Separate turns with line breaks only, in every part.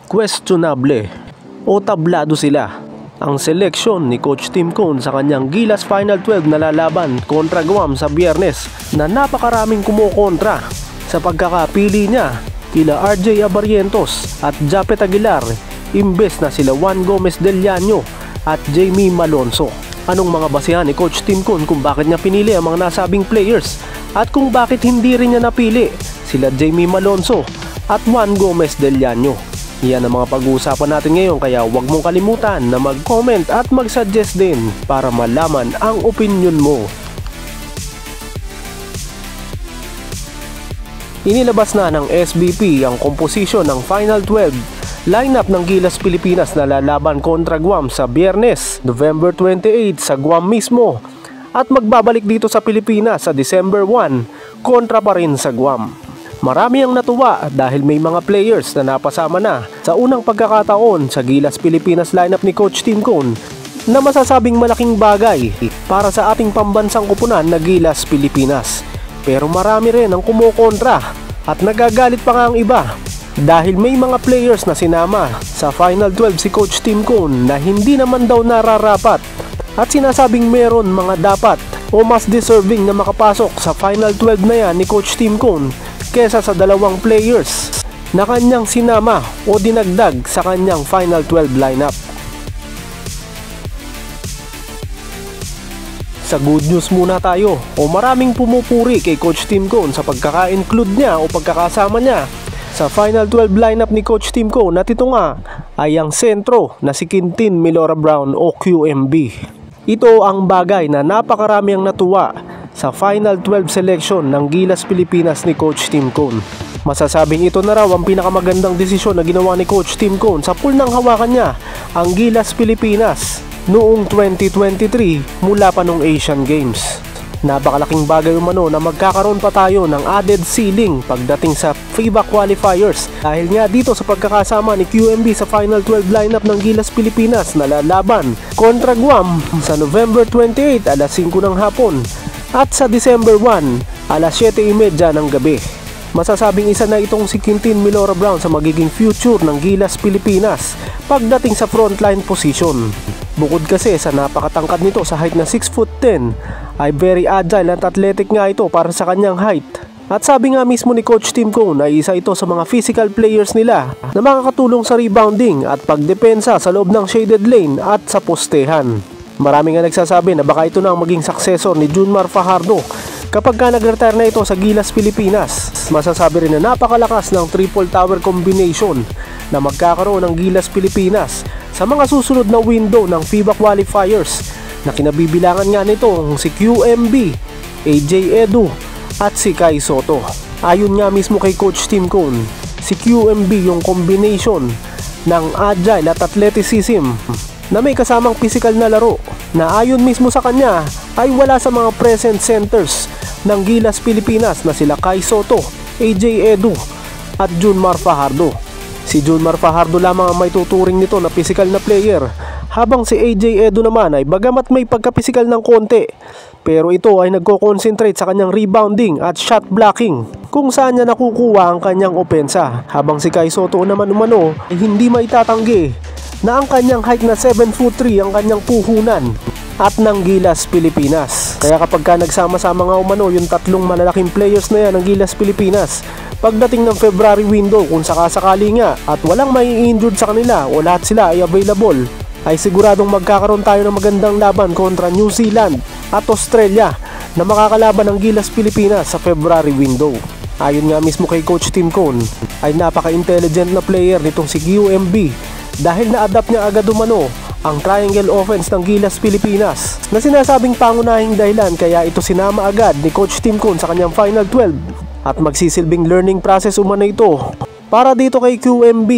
questionable o tablado sila ang seleksyon ni Coach Tim Cone sa kanyang Gilas Final 12 na lalaban kontra Guam sa Biyernes na napakaraming kumukontra sa pagkakapili niya kila RJ Abarientos at Japet Aguilar imbes na sila Juan Gomez Del Llano at Jamie Malonzo. Anong mga basehan ni Coach Tim Cone kung bakit niya pinili ang mga nasabing players at kung bakit hindi rin niya napili sila Jamie Malonzo at Juan Gomez Del Llano? Yan ang mga pag-uusapan natin ngayon, kaya huwag mong kalimutan na mag-comment at mag-suggest din para malaman ang opinion mo. Inilabas na ng SBP ang komposisyon ng Final 12 lineup ng Gilas Pilipinas na lalaban kontra Guam sa Biyernes, November 28 sa Guam mismo at magbabalik dito sa Pilipinas sa December 1 kontra pa rin sa Guam. Marami ang natuwa dahil may mga players na napasama na sa unang pagkakataon sa Gilas Pilipinas lineup ni Coach Tim Cone na masasabing malaking bagay para sa ating pambansang kupunan na Gilas Pilipinas. Pero marami rin ang kumukontra at nagagalit pa nga ang iba dahil may mga players na sinama sa Final 12 si Coach Tim Cone na hindi naman daw nararapat at sinasabing meron mga dapat o mas deserving na makapasok sa Final 12 na yan ni Coach Tim Cone kesa sa dalawang players na kanyang sinama o dinagdag sa kanyang Final 12 lineup. Sa good news muna tayo, o maraming pumupuri kay Coach Tim Cone sa pagkaka-include niya o pagkakasama niya sa Final 12 lineup ni Coach Tim Cone at ito nga ay ang sentro na si Quintin Milora Brown o QMB. Ito ang bagay na napakarami ang natuwa sa Final 12 selection ng Gilas Pilipinas ni Coach Tim Cone. Masasabing ito na raw ang pinakamagandang desisyon na ginawa ni Coach Tim Cone sa pool ng hawakan niya ang Gilas Pilipinas noong 2023 mula pa noong Asian Games. Napakalaking bagay umano na magkakaroon pa tayo ng added ceiling pagdating sa FIBA qualifiers dahil nga dito sa pagkakasama ni QMB sa Final 12 lineup ng Gilas Pilipinas na lalaban kontra Guam sa November 28 alas 5 ng hapon at sa December 1 alas 7:30 ng gabi. Masasabing isa na itong si Quintin Milora Brown sa magiging future ng Gilas Pilipinas pagdating sa frontline position. Bukod kasi sa napakatangkad nito sa height na 6'10", ay very agile at athletic nga ito para sa kanyang height. At sabi nga mismo ni Coach Tim Cone ay isa ito sa mga physical players nila na makakatulong sa rebounding at pagdepensa sa loob ng shaded lane at sa postehan. Marami nga nagsasabi na baka ito na ang maging successor ni Junmar Fajardo kapag ka nag-retire na ito sa Gilas Pilipinas. Masasabi rin na napakalakas ng triple tower combination na magkakaroon ng Gilas Pilipinas sa mga susunod na window ng FIBA qualifiers na kinabibilangan nga nitong si QMB, AJ Edu at si Kai Soto. Ayon nga mismo kay Coach Tim Cone, si QMB yung combination ng agile at athleticism na may kasamang physical na laro na ayon mismo sa kanya ay wala sa mga present centers ng Gilas Pilipinas na sila Kai Soto, AJ Edu at Junmar Fajardo. Si Junmar Fajardo lamang ang may tuturing nito na physical na player, habang si AJ Edu naman ay bagamat may pagka-physical ng konti, pero ito ay nagko-concentrate sa kanyang rebounding at shot blocking kung saan niya nakukuha ang kanyang opensa, habang si Kai Soto naman umano ay hindi maitatanggi na ang kanyang height na 7'3" ang kanyang puhunan at ng Gilas Pilipinas. Kaya kapag ka nagsama-sama nga umano yung tatlong malalaking players na yan ng Gilas Pilipinas, pagdating ng February window kung sakasakali nga at walang mai-injured sa kanila o lahat sila ay available, ay siguradong magkakaroon tayo ng magandang laban kontra New Zealand at Australia na makakalaban ng Gilas Pilipinas sa February window. Ayon nga mismo kay Coach Tim Cone, ay napaka-intelligent na player nitong si QMB dahil na-adapt niya agad umano ang triangle offense ng Gilas Pilipinas na sinasabing pangunahing dahilan kaya ito sinama agad ni Coach Tim Cone sa kanyang Final 12 at magsisilbing learning process umano ito para dito kay QMB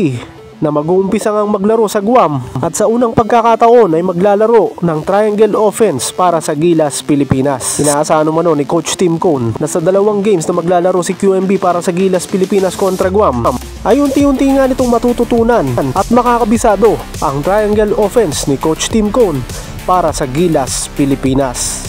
na mag-uumpisa ngang maglaro sa Guam at sa unang pagkakataon ay maglalaro ng triangle offense para sa Gilas Pilipinas. Inaasahan naman ni Coach Tim Cone na sa dalawang games na maglalaro si QMB para sa Gilas Pilipinas kontra Guam ay unti-unti nga nitong matututunan at makakabisado ang triangle offense ni Coach Tim Cone para sa Gilas Pilipinas.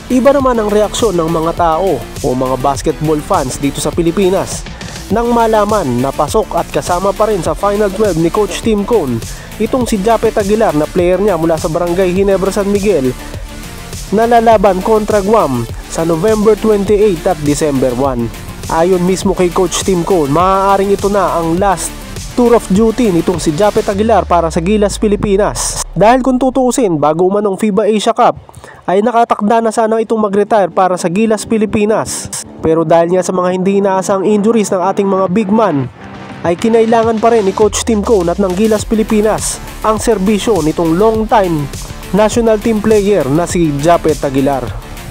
Iba naman ang reaksyon ng mga tao o mga basketball fans dito sa Pilipinas nang malaman na pasok at kasama pa rin sa Final 12 ni Coach Tim Cone itong si Japet Aguilar na player niya mula sa Barangay Ginebra, San Miguel na lalaban kontra Guam sa November 28 at December 1. Ayon mismo kay Coach Tim Cone, maaaring ito na ang last tour of duty nitong si Japet Aguilar para sa Gilas, Pilipinas. Dahil kung tutuusin, bago umanong FIBA Asia Cup ay nakatakda na sana itong mag-retire para sa Gilas, Pilipinas. Pero dahil nga sa mga hindi inaasang injuries ng ating mga big man, ay kinailangan pa rin ni Coach Tim Cone at ng Gilas, Pilipinas ang serbisyo nitong long time national team player na si Japet Aguilar.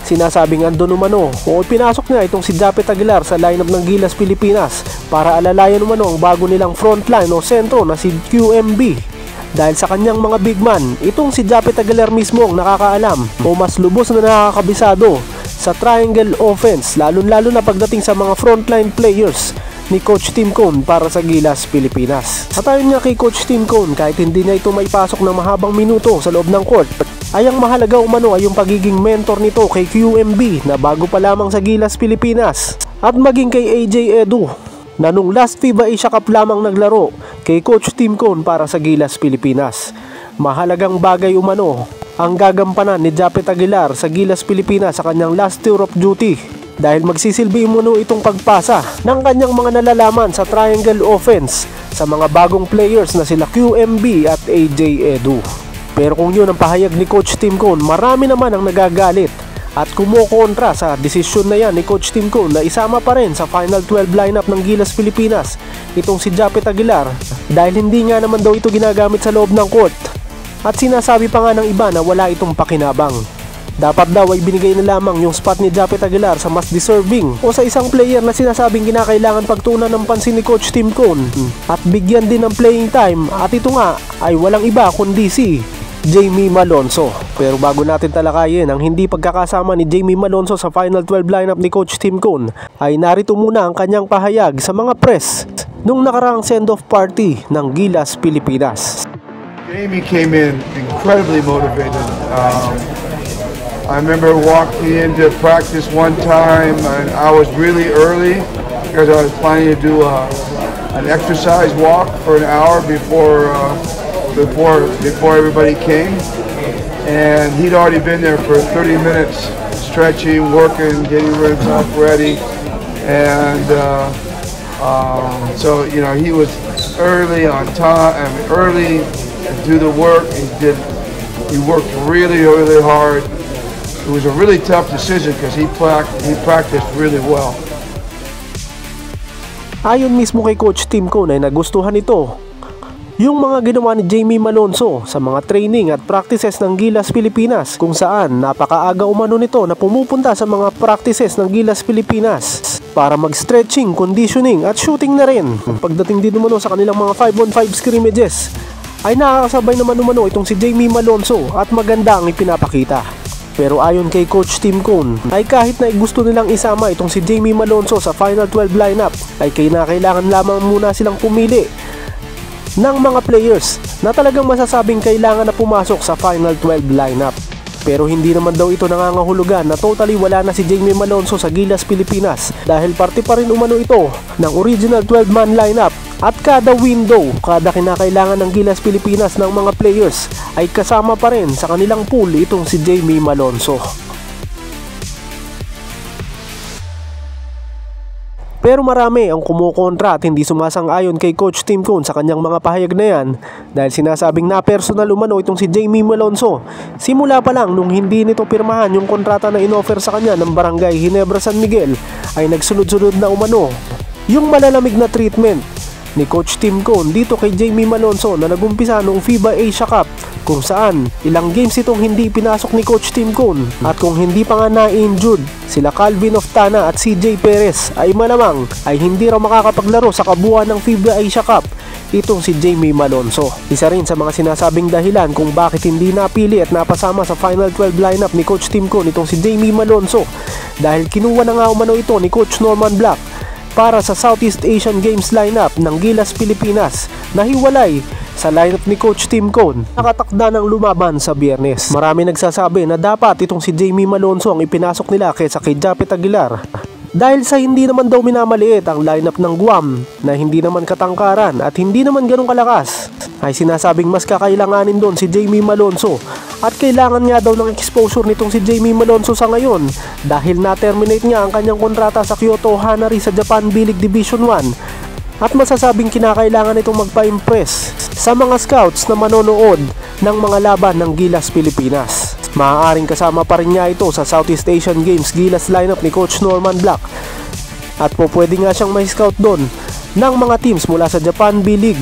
Sinasabing andun umano o pinasok niya itong si Japet Aguilar sa lineup ng Gilas, Pilipinas para alalayan umano ang bago nilang frontline o sentro na si QMB. Dahil sa kanyang mga big man, itong si Japet Aguilar mismo ang nakakaalam o mas lubos na nakakabisado sa triangle offense, lalo na pagdating sa mga frontline players ni Coach Tim Cone para sa Gilas, Pilipinas. At ayon nga kay Coach Tim Cone, kahit hindi niya ito maipasok ng mahabang minuto sa loob ng court, ay ang mahalaga umano ay yung pagiging mentor nito kay QMB na bago pa lamang sa Gilas, Pilipinas, at maging kay AJ Edu na nung last FIBA Asia Cup lamang naglaro kay Coach Tim Cone para sa Gilas, Pilipinas. Mahalagang bagay umano ang gagampanan ni Japet Aguilar sa Gilas, Pilipinas sa kanyang last tour of duty dahil magsisilbi umano itong pagpasa ng kanyang mga nalalaman sa triangle offense sa mga bagong players na sila QMB at AJ Edu. Pero kung yun ang pahayag ni Coach Tim Cone, marami naman ang nagagalit at kumukontra sa desisyon na yan ni Coach Tim Cone na isama pa rin sa Final 12 lineup ng Gilas, Pilipinas itong si Japet Aguilar dahil hindi nga naman daw ito ginagamit sa loob ng court. At sinasabi pa nga ng iba na wala itong pakinabang. Dapat daw ay binigay na lamang yung spot ni Japet Aguilar sa mas deserving o sa isang player na sinasabing kinakailangan pagtuunan ng pansin ni Coach Tim Cone at bigyan din ng playing time, at ito nga ay walang iba kundi si Jamie Malonzo. Pero bago natin talakayin ang hindi pagkakasama ni Jamie Malonzo sa Final 12 lineup ni Coach Tim Cone, ay narito muna ang kanyang pahayag sa mga press nung nakaraang send-off party ng Gilas, Pilipinas.
Jamie came in incredibly motivated. I remember walking into practice one time and I was really early because I was planning to do an exercise walk for an hour before everybody came, and he'd already been there for 30 minutes stretching, working, getting himself ready, and so you know he was early on time, early to do the work. He worked really hard. It was a really tough decision because he practiced really well.
Ayon mismo kay Coach Tim Cone ay nagustuhan ito yung mga ginawa ni Jamie Malonzo sa mga training at practices ng Gilas, Pilipinas, kung saan napakaaga umano nito na pumupunta sa mga practices ng Gilas, Pilipinas para mag-stretching, conditioning at shooting na rin. Pagdating din umano sa kanilang mga 5-on-5 scrimmages ay nakakasabay naman umano itong si Jamie Malonzo at maganda ang ipinapakita. Pero ayon kay Coach Tim Cone ay kahit na gusto nilang isama itong si Jamie Malonzo sa Final 12 lineup ay kailangan lamang muna silang pumili ng mga players na talagang masasabing kailangan na pumasok sa Final 12 lineup. Pero hindi naman daw ito nangangahulugan na totally wala na si Jamie Malonzo sa Gilas, Pilipinas dahil parte pa rin umano ito ng original 12-man lineup at kada window, kada kinakailangan ng Gilas, Pilipinas ng mga players ay kasama pa rin sa kanilang pool itong si Jamie Malonzo. Pero marami ang kumukontra at hindi sumasang-ayon kay Coach Tim Cone sa kanyang mga pahayag na yan dahil sinasabing na personal umano itong si Jamie Malonzo. Simula pa lang nung hindi nito pirmahan yung kontrata na inoffer sa kanya ng Barangay Ginebra, San Miguel ay nagsunod-sunod na umano yung malalamig na treatment ni Coach Tim Cone dito kay Jamie Malonzo na nagumpisa noong FIBA Asia Cup kung saan ilang games itong hindi pinasok ni Coach Tim Cone at kung hindi pa nga na-injured sila Calvin Oftana at CJ Perez ay malamang ay hindi raw makakapaglaro sa kabuuan ng FIBA Asia Cup itong si Jamie Malonzo. Isa rin sa mga sinasabing dahilan kung bakit hindi napili at napasama sa Final 12 lineup ni Coach Tim Cone itong si Jamie Malonzo dahil kinuha na nga umano ito ni Coach Norman Black para sa Southeast Asian Games lineup ng Gilas, Pilipinas na hiwalay sa lineup ni Coach Tim Cone, nakatakda ng lumaban sa Biyernes. Marami nagsasabi na dapat itong si Jamie Malonzo ang ipinasok nila kaysa kay Japet Aguilar. Dahil sa hindi naman daw minamaliit ang lineup ng Guam na hindi naman katangkaran at hindi naman ganun kalakas, ay sinasabing mas kakailanganin doon si Jamie Malonzo at kailangan nga daw ng exposure nitong si Jamie Malonzo sa ngayon dahil na-terminate nga ang kanyang kontrata sa Kyoto Hanari sa Japan B-League Division 1 at masasabing kinakailangan itong magpa-impress sa mga scouts na manonood ng mga laban ng Gilas Pilipinas. Maaaring kasama pa rin niya ito sa Southeast Asian Games Gilas lineup ni Coach Norman Black at po pwede nga siyang may scout doon ng mga teams mula sa Japan B-League.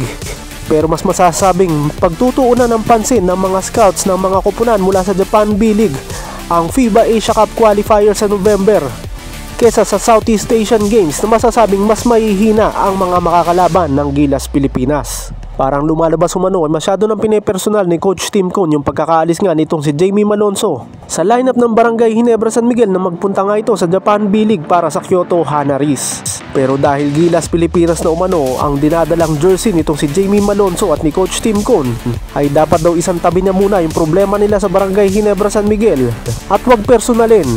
Pero mas masasabing pagtutuunan ng pansin ng mga scouts ng mga koponan mula sa Japan B-League ang FIBA Asia Cup qualifier sa November kesa sa Southeast Asian Games na masasabing mas mahihina ang mga makakalaban ng Gilas Pilipinas. Parang lumalabas umano ay masyado ng pinepersonal ni Coach Tim Cone yung pagkakaalis nga nitong si Jamie Malonzo sa lineup ng Barangay Ginebra San Miguel na magpunta nga ito sa Japan B-League para sa Kyoto Hanaris. Pero dahil Gilas Pilipinas na umano ang dinadalang jersey nitong si Jamie Malonzo at ni Coach Tim Cone, ay dapat daw isang tabi niya muna yung problema nila sa Barangay Ginebra San Miguel at wag personalin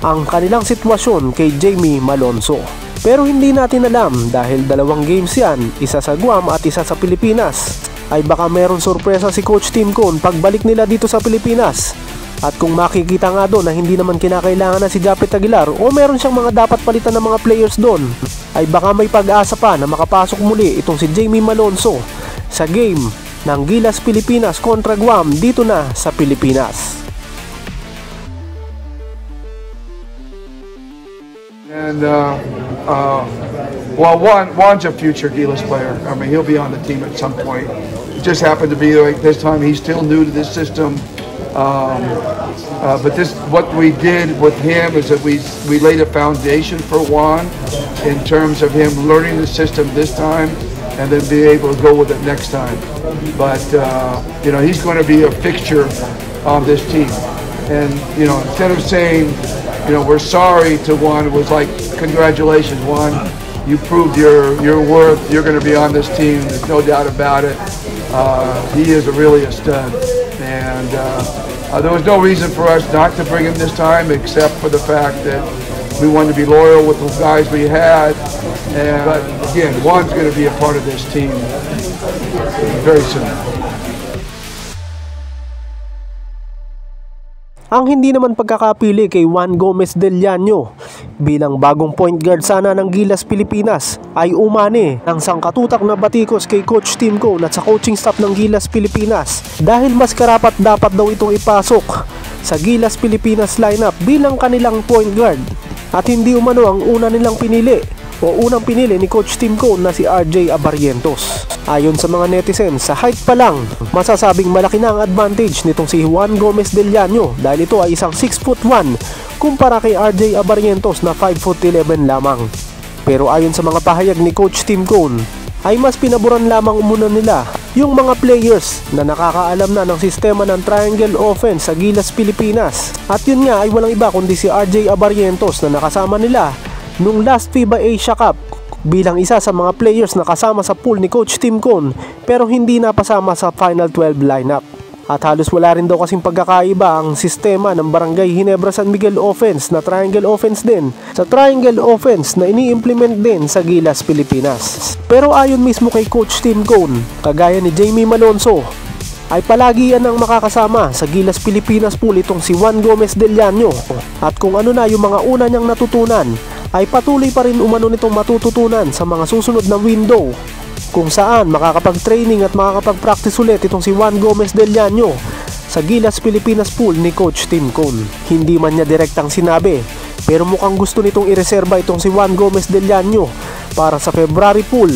ang kanilang sitwasyon kay Jamie Malonzo. Pero hindi natin alam dahil dalawang games yan, isa sa Guam at isa sa Pilipinas, ay baka meron sorpresa si Coach Tim Cone pagbalik nila dito sa Pilipinas. At kung makikita nga doon na hindi naman kinakailangan na si Japet Aguilar o meron siyang mga dapat palitan ng mga players doon, ay baka may pag-asa pa na makapasok muli itong si Jamie Malonzo sa game ng Gilas Pilipinas kontra Guam dito na sa Pilipinas.
And well, Juan's a future Gilas player. I mean, he'll be on the team at some point. It just happened to be like this time he's still new to this system. But what we did with him is that we laid a foundation for Juan in terms of him learning the system this time and then be able to go with it next time. But you know, he's going to be a fixture on this team. And you know, instead of saying, you know, we're sorry to Juan, it was like, congratulations, Juan. You proved your worth. You're going to be on this team. There's no doubt about it. He is really a stud. And there was no reason for us not to bring him this time, except for the fact that we wanted to be loyal with the guys we had. But again, Juan's going to be a part of this team very soon.
Ang hindi naman pagkakapili kay Juan Gomez Del Llano bilang bagong point guard sana ng Gilas Pilipinas ay umani ng sangkatutak na batikos kay Coach Tim Cone at sa coaching staff ng Gilas Pilipinas dahil mas karapat dapat daw itong ipasok sa Gilas Pilipinas lineup bilang kanilang point guard at hindi umano ang una nilang pinili o unang pinili ni Coach Tim Cone na si RJ Abarrientos. Ayon sa mga netizens, sa height pa lang, masasabing malaki na ang advantage nitong si Juan Gomez Del Llano dahil ito ay isang 6'1" kumpara kay RJ Abarrientos na 5'11" lamang. Pero ayon sa mga pahayag ni Coach Tim Cone, ay mas pinaboran lamang umuna nila yung mga players na nakakaalam na ng sistema ng triangle offense sa Gilas Pilipinas. At yun nga ay walang iba kundi si RJ Abarrientos na nakasama nila nung last FIBA Asia Cup bilang isa sa mga players na kasama sa pool ni Coach Tim Cone pero hindi napasama sa Final 12 lineup. At halos wala rin daw kasing pagkakaiba ang sistema ng Barangay Ginebra San Miguel offense na triangle offense din sa triangle offense na ini-implement din sa Gilas Pilipinas. Pero ayon mismo kay Coach Tim Cone, kagaya ni Jamie Malonzo, ay palagi yan ang makakasama sa Gilas Pilipinas pool itong si Juan Gomez Del Llano. At kung ano na yung mga una niyang natutunan, ay patuloy pa rin umano nitong matututunan sa mga susunod na window kung saan makakapag-training at makakapag-practice ulit itong si Juan Gomez Del Llano sa Gilas Pilipinas pool ni Coach Tim Cone. Hindi man niya direktang sinabi pero mukhang gusto nitong ireserba itong si Juan Gomez Del Llano para sa February pool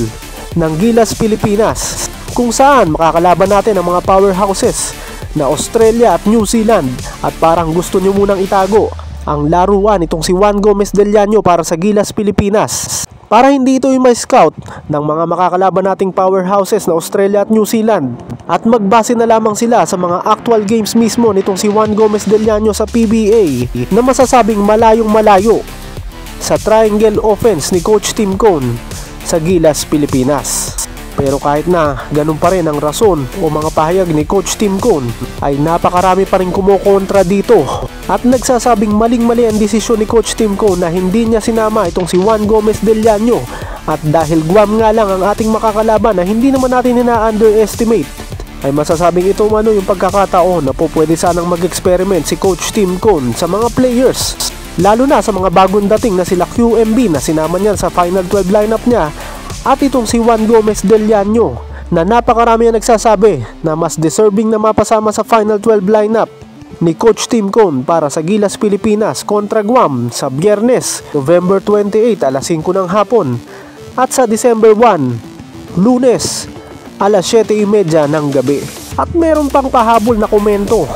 ng Gilas Pilipinas kung saan makakalaban natin ang mga powerhouses na Australia at New Zealand at parang gusto nyo munang itago ang laruan itong si Juan Gomez Del Llano para sa Gilas Pilipinas para hindi ito yung may scout ng mga makakalaban nating powerhouses na Australia at New Zealand at magbase na lamang sila sa mga actual games mismo nitong si Juan Gomez Del Llano sa PBA na masasabing malayong malayo sa triangle offense ni Coach Tim Cone sa Gilas Pilipinas. Pero kahit na ganun pa rin ang rason o mga pahayag ni Coach Tim Cone, ay napakarami pa rin kumukontra dito at nagsasabing maling-mali ang desisyon ni Coach Tim Cone na hindi niya sinama itong si Juan Gomez Del Llano. At dahil Guam nga lang ang ating makakalaban na hindi naman natin ina-underestimate, ay masasabing ito umano yung pagkakataon na po pwede sanang mag-experiment si Coach Tim Cone sa mga players, lalo na sa mga bagong dating na sila QMB na sinama niyan sa Final 12 lineup niya, at itong si Juan Gomez Del Llano na napakarami ang nagsasabi na mas deserving na mapasama sa Final 12 lineup ni Coach Tim Cone para sa Gilas Pilipinas kontra Guam sa Biyernes, November 28 alas 5 ng hapon at sa December 1, Lunes alas 7:30 ng gabi. At meron pang pahabol na komento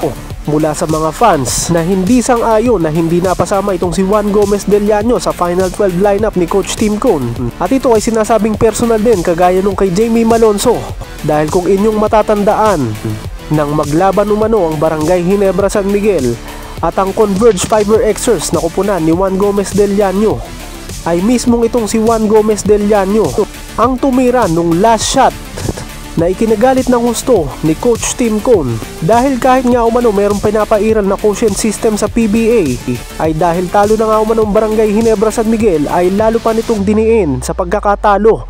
mula sa mga fans na hindi sang-ayon na hindi napasama itong si Juan Gomez Del Llano sa Final 12 lineup ni Coach Tim Cone. At ito ay sinasabing personal din kagaya nung kay Jamie Malonzo, dahil kung inyong matatandaan, nang maglaban umano ang Barangay Ginebra San Miguel at ang Converge Fiber Xers na kupunan ni Juan Gomez Del Llano, ay mismong itong si Juan Gomez Del Llano ang tumira nung last shot na ikinagalit ng gusto ni Coach Tim Cone, dahil kahit nga umano mayroong pinapairal na quotient system sa PBA, ay dahil talo na nga umano ang Barangay Ginebra San Miguel, ay lalo pa nitong diniin sa pagkakatalo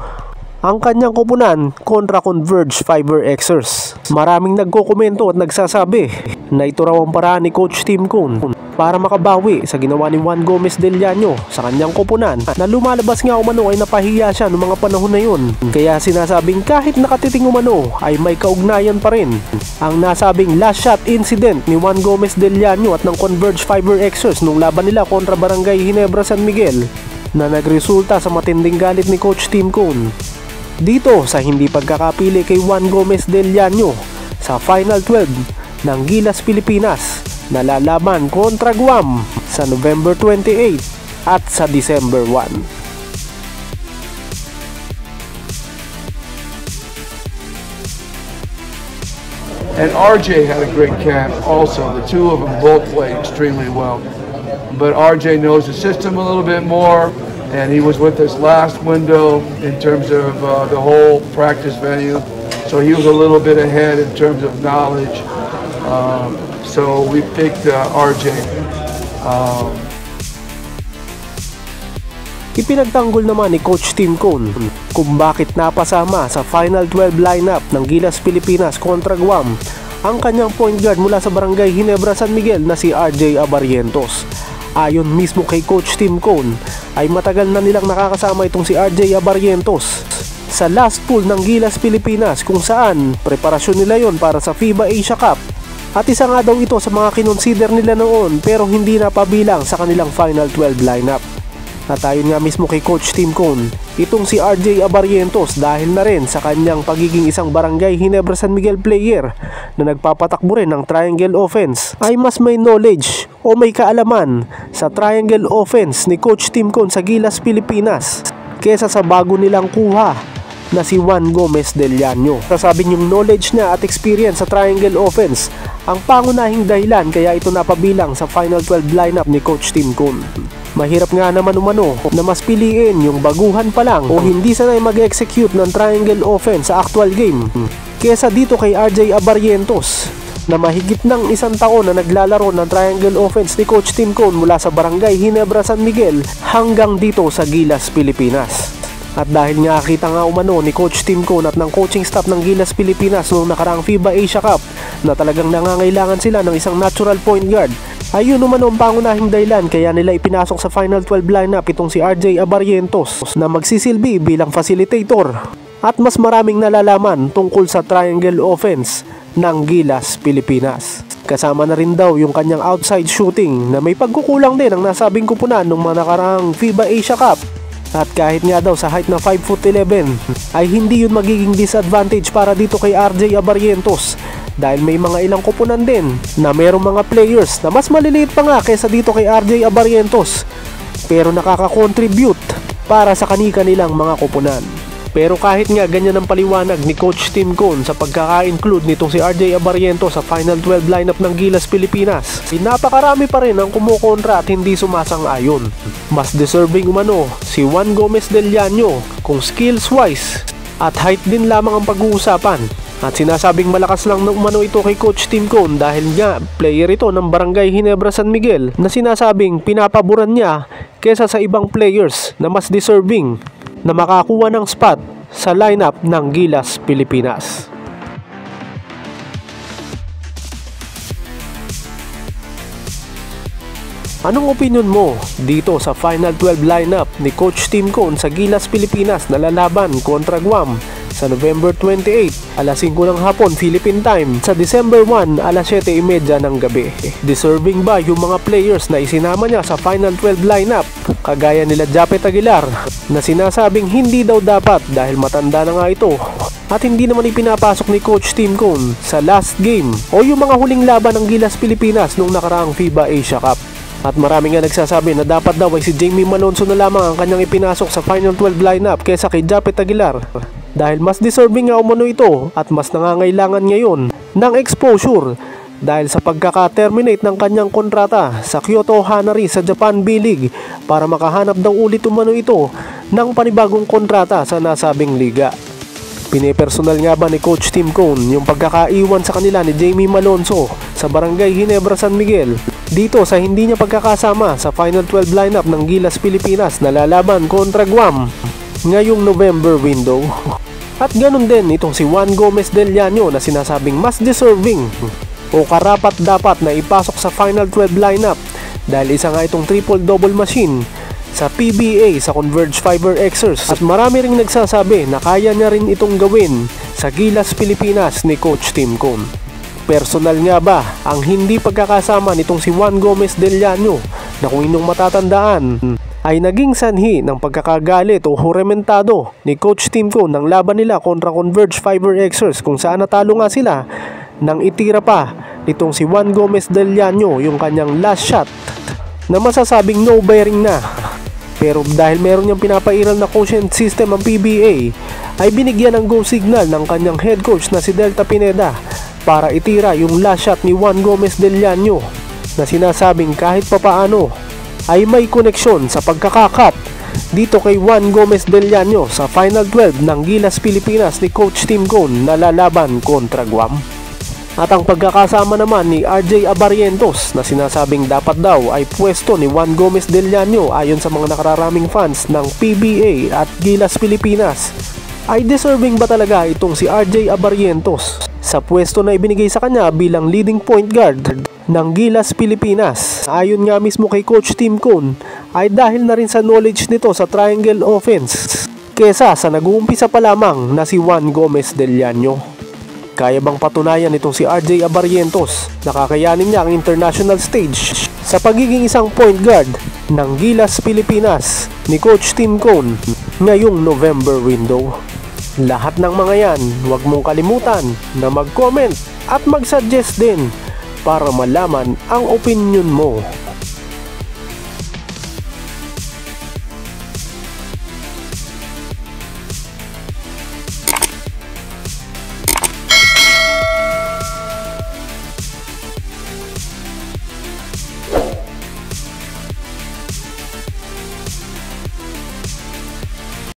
ang kanyang kupunan kontra Converge Fiber Xers. Maraming nagkokomento at nagsasabi na ito raw ang paraan ni Coach Tim Cone para makabawi sa ginawa ni Juan Gomez Del Llano sa kanyang kupunan, na lumalabas nga umano ay napahiya siya noong mga panahon na yun. Kaya sinasabing kahit nakatiting umano ay may kaugnayan pa rin ang nasabing last shot incident ni Juan Gomez Del Llano at ng Converge Fiber Xers nung laban nila kontra Barangay Ginebra San Miguel, na nagresulta sa matinding galit ni Coach Tim Cone dito sa hindi pagkakapili kay Juan Gomez Del Llano sa Final 12 ng Gilas Pilipinas na lalaban kontra Guam sa November 28 at sa December 1.
And RJ had a great camp also. The two of them both played extremely well. But RJ knows the system a little bit more, and he was with us last window in terms of the whole practice venue. So he was a little bit ahead in terms of knowledge. So we picked RJ.
Ipinagtanggol naman ni Coach Tim Cone kung bakit napasama sa Final 12 lineup ng Gilas Pilipinas kontra Guam ang kanyang point guard mula sa Barangay Ginebra San Miguel na si RJ Abarrientos. Ayon mismo kay Coach Tim Cone, ay matagal na nilang nakakasama itong si RJ Abarrientos sa last pool ng Gilas Pilipinas, kung saan preparasyon nila yon para sa FIBA Asia Cup. At isa nga daw ito sa mga kinonsider nila noon pero hindi napabilang sa kanilang Final 12 lineup. At ayon nga mismo kay Coach Tim Cone, itong si RJ Abarrientos dahil na rin sa kanyang pagiging isang Barangay Ginebra San Miguel player na nagpapatakbo rin ng triangle offense, ay mas may knowledge o may kaalaman sa triangle offense ni Coach Tim Cone sa Gilas Pilipinas kesa sa bago nilang kuha na si Juan Gomez Del Llano. Sasabing yung knowledge niya at experience sa triangle offense ang pangunahing dahilan kaya ito napabilang sa Final 12 lineup ni Coach Tim Cone. Mahirap nga naman umano na mas piliin yung baguhan pa lang o hindi sanay mag-execute ng triangle offense sa actual game kesa dito kay RJ Abarrientos na mahigit ng isang taon na naglalaro ng triangle offense ni Coach Tim Cone mula sa Barangay Ginebra San Miguel hanggang dito sa Gilas Pilipinas. At dahil nga kita nga umano ni Coach Tim Cone at ng coaching staff ng Gilas Pilipinas noong nakaraang FIBA Asia Cup na talagang nangangailangan sila ng isang natural point guard, ayun umano ang pangunahing dahilan kaya nila ipinasok sa Final 12 lineup itong si RJ Abarrientos na magsisilbi bilang facilitator at mas maraming nalalaman tungkol sa triangle offense ng Gilas Pilipinas. Kasama na rin daw yung kanyang outside shooting na may pagkukulang din ang nasabing kupunan ng mga nakaraang FIBA Asia Cup. At kahit nga daw sa height na 5'11" ay hindi yun magiging disadvantage para dito kay RJ Abarrientos dahil may mga ilang kupunan din na merong mga players na mas maliliit pa nga kaysa dito kay RJ Abarrientos pero nakaka-contribute para sa kani-kanilang mga kupunan. Pero kahit nga ganyan ang paliwanag ni Coach Tim Cone sa pagkaka-include nitong si RJ Abarrientos sa Final 12 lineup ng Gilas Pilipinas, napakarami pa rin ang kumukontra at hindi sumasang-ayon. Mas deserving umano si Juan Gomez Del Llano kung skills-wise at height din lamang ang pag-uusapan. At sinasabing malakas lang na umano ito kay Coach Tim Cone dahil nga player ito ng Barangay Ginebra San Miguel na sinasabing pinapaboran niya kesa sa ibang players na mas deserving na makakuha ng spot sa lineup ng Gilas Pilipinas. Anong opinion mo dito sa Final 12 lineup ni Coach Tim Cone sa Gilas Pilipinas na lalaban kontra Guam sa November 28, alas 5 ng hapon Philippine time, sa December 1, alas 7:30 ng gabi? Deserving ba yung mga players na isinama niya sa Final 12 lineup kagaya nila Japet Aguilar na sinasabing hindi daw dapat dahil matanda na nga ito at hindi naman ipinapasok ni Coach Tim Cone sa last game o yung mga huling laban ng Gilas Pilipinas nung nakaraang FIBA Asia Cup? At marami nga nagsasabi na dapat daw ay si Jamie Malonzo na lamang ang kanyang ipinasok sa Final 12 lineup kesa kay Japet Aguilar dahil mas deserving nga umano ito at mas nangangailangan ngayon ng exposure dahil sa pagkaka-terminate ng kanyang kontrata sa Kyoto Hanari sa Japan B-League para makahanap daw ulit umano ito ng panibagong kontrata sa nasabing liga. Pinipersonal nga ba ni Coach Tim Cone yung pagkakaiwan sa kanila ni Jamie Malonzo sa Barangay Ginebra San Miguel dito sa hindi niya pagkakasama sa Final 12 lineup ng Gilas Pilipinas na lalaban kontra Guam ngayong November window? At ganun din itong si Juan Gomez Del Llano na sinasabing mas deserving o karapat dapat na ipasok sa Final 12 lineup dahil isa nga itong triple-double machine sa PBA sa Converge Fiber Xers at marami ring nagsasabi na kaya niya rin itong gawin sa Gilas Pilipinas ni Coach Tim Cone. Personal nga ba ang hindi pagkakasama nitong si Juan Gomez Del Llano na kung inyong matatandaan ay naging sanhi ng pagkakagalit o hurementado ni Coach Tim Cone ng laban nila kontra Converge Fiber Xers kung saan natalo nga sila nang itira pa nitong si Juan Gomez Del Llano yung kanyang last shot na masasabing no bearing na. Pero dahil meron niyang pinapairal na quotient system ang PBA ay binigyan ng go signal ng kanyang head coach na si Delta Pineda para itira yung last shot ni Juan Gomez Del Llano na sinasabing kahit papaano ay may koneksyon sa pagkakakat dito kay Juan Gomez Del Llano sa Final 12 ng Gilas Pilipinas ni Coach Tim Cone na lalaban kontra Guam. At ang pagkakasama naman ni RJ Abarientos na sinasabing dapat daw ay pwesto ni Juan Gomez Del Llano ayon sa mga nakararaming fans ng PBA at Gilas Pilipinas, ay deserving ba talaga itong si RJ Abarientos sa pwesto na ibinigay sa kanya bilang leading point guard ng Gilas Pilipinas? Ayon nga mismo kay Coach Tim Cone ay dahil na rin sa knowledge nito sa triangle offense kesa sa nag-uumpisa pa lamang na si Juan Gomez Del Llano. Kaya bang patunayan itong si RJ Abarientos na kakayanin niya ang international stage sa pagiging isang point guard ng Gilas Pilipinas ni Coach Tim Cone ngayong November window? Lahat ng mga yan, huwag mong kalimutan na mag-comment at mag-suggest din para malaman ang opinion mo.